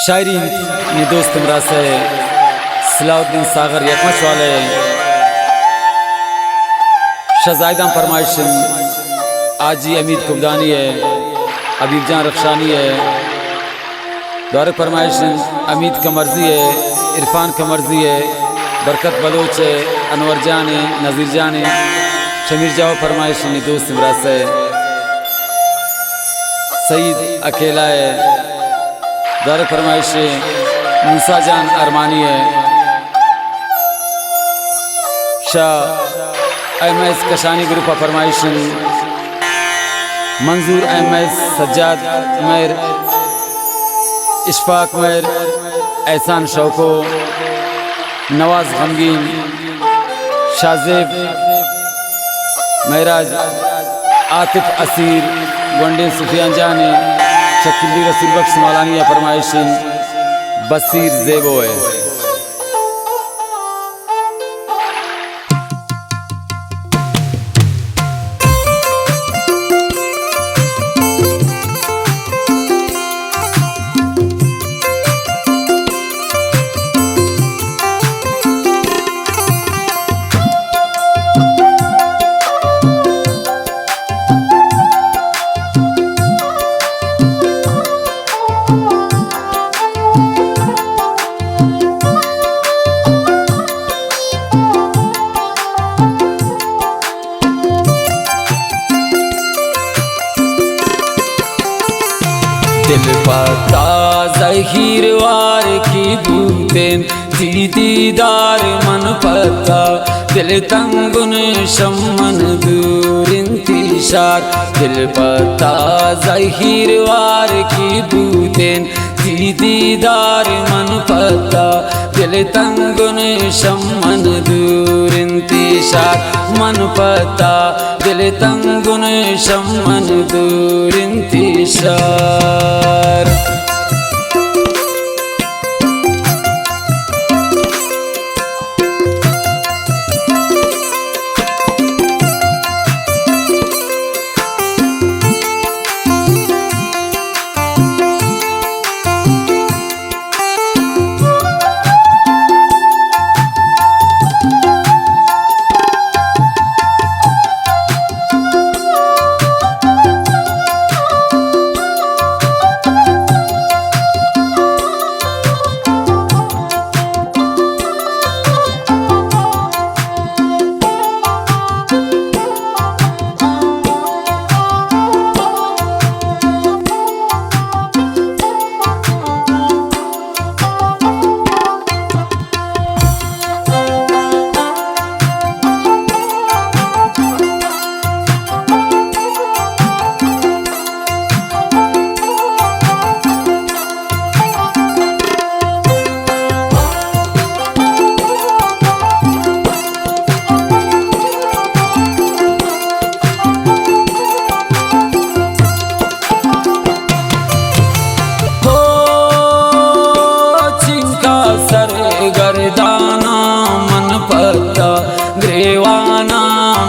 शायरी ने दोस्त हमरा से सलाउद्दीन सागर यकमच वाले शहजायदा फरमाइश आजी अमीद कुबदानी है, अबीब जान रख्शानी है, दौर फरमाइश अमीद का मर्जी है, इरफान का मर्जी है, बरकत बलोच है, अनवर जान है, नज़ीर जान है, शमीर जाओ फरमाइश ने दोस्त हमरा से सईद अकेला है, दौर फरमाइश मूसा जान अरमानी है, शाह एम.एस. कशानी ग्रुप ऑफ फरमाइश मंजूर एम.एस. सज्जाद मेर, इशफाक मेर, एहसान शौको, नवाज गमगीन, शाजेब महराज, आतिफ असीर, गोंडे सुफियान जानी, शकीली रसूल बख्श मौलानी फरमाइश बसीर जेबो है। दिल पता ज़हीरवार की बूतें दीदार मन पता दिल तंगुन शमन दूर इंतिशार। दिल पता ज़हीरवार की बूतें दीदार मन पता दिल तंगुन शमन दूर इंतिशार। मन पता दिल तंगुन शमन दूर इंतिशार। गर्दाना मन पता ग्रेवाना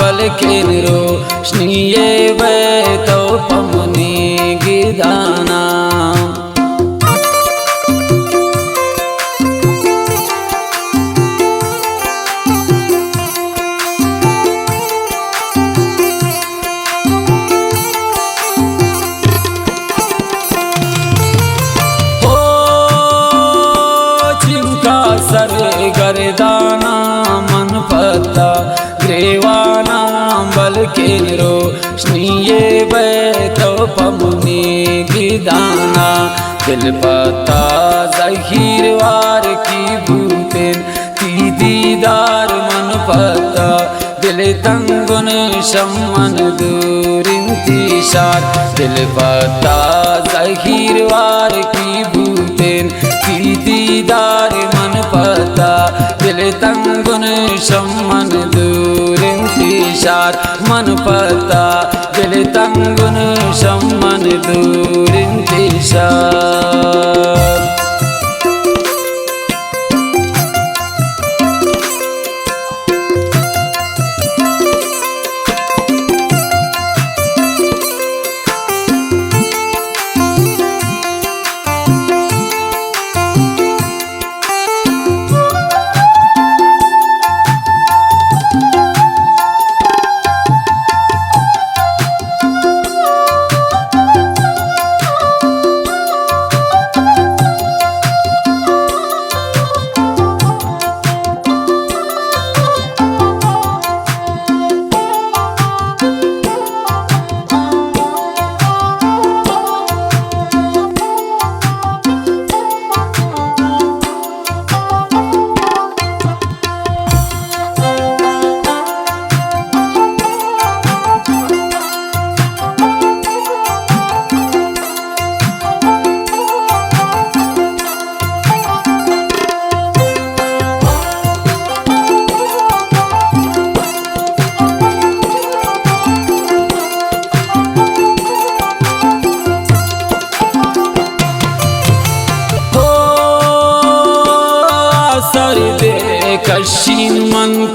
बल्कि रोशनी ये वे तो पमनी गिदाना। सर गर्दाना मन पता ग्रेवाना बल्कि रोशनी ये बैतो पमनी गिदाना। दिल पता ज़हीरवार की बूतें दीदार मन पता दिल तंगुन शमन दूर इंतिशार। दिल पता ज़हीरवार की बूतें दीदार मन पता दिल तंगुन शमन दूर इंतिशार। मन पता दिल तंगुन शमन दूर इंतिशार।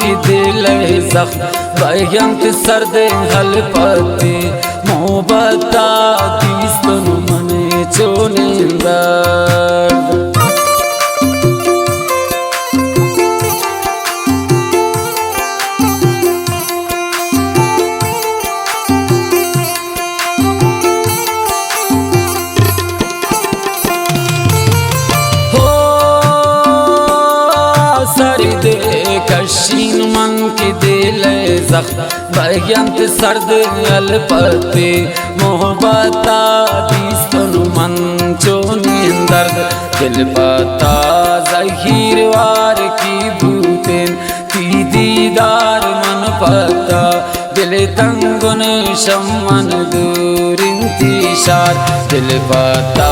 की दिल जख्म बयंत सर्द हल पति मोहब्बता तीस्तन मने चोनिंदर कशीन मन की दिल जख्म बयंत सर्द अलपति मोहब्बता तीस्तन मन चोनिंदर दिल पता ज़हीर वार की भूतें ती दीदार मन पता दिल तंगुन शमन दूर इंतिशार दिल पता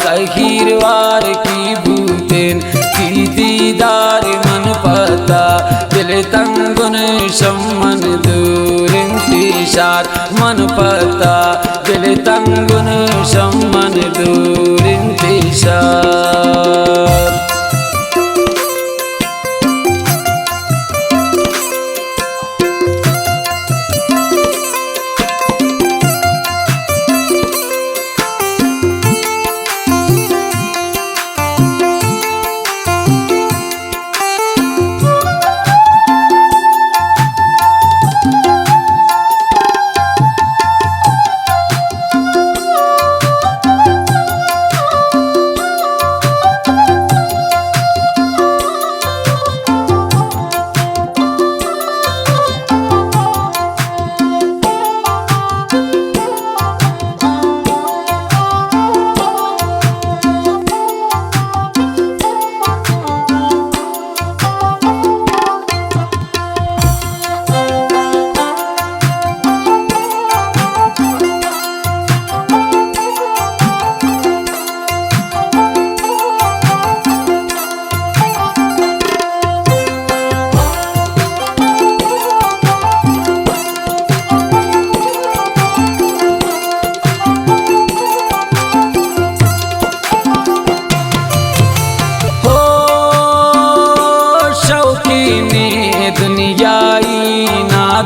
ज़हीर वार की भूतें ती दीदार मन पता दिल तंगुन शमन दूर इंतिशार मन पता दिल तंगुन शमन दूर इंतिशार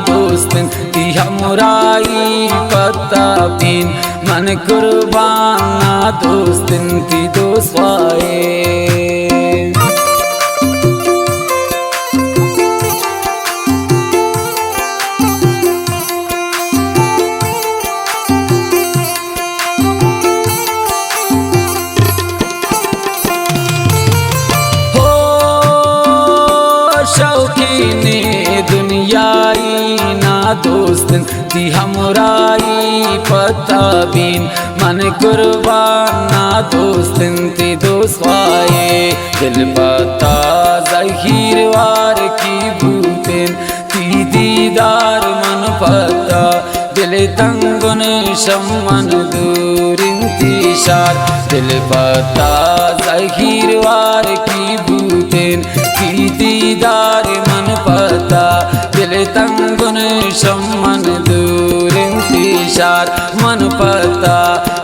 दोस्तन ती हमराई पता बीन मन कुर्बान ना दोस्तन ती दोस्वाए शौकीने दुनियाई ना दोस्तन ती हमराई पता बीन मन कुर्बान ना दोस्तन ती दोस्वाए दिल पता ज़हीर वार की भूतें ती दीदार मन पता दिल तंगुन शमन दूर इंतिशार दिल पता ज़हीर वार की भूतें ती दीदार मन पता दिल तंगुन शमन दूर इंतिशार मन पता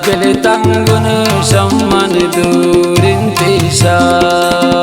दिल तंगुन शमन दूर इंतिशार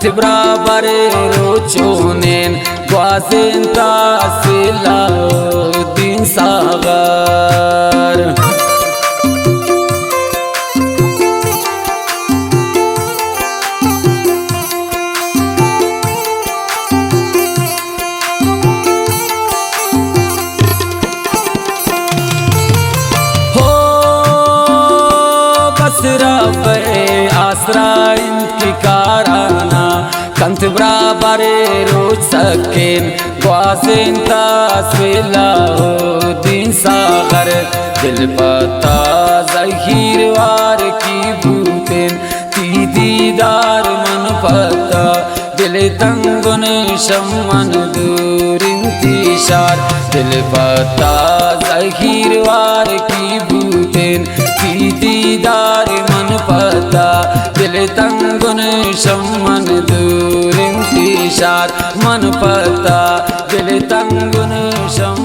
कंत बराबर रोचोनेन ग्वाजेन तासिलाउद्दीन सागर आसरा इनकी काराना कंत बराबर रोज सकेन ग्वाजेन तासिलाउद्दीन सागर दिल पता ज़हीर वार की भूतेन ती दीदार मन पता दिल तंगुन शमन दूर इंतिशार दिल पता ज़हीर वार की भूतेन ती दीदार मन पता दिल तंगुन शमन दूर इंतिशार मन पता दिल तंगुन शम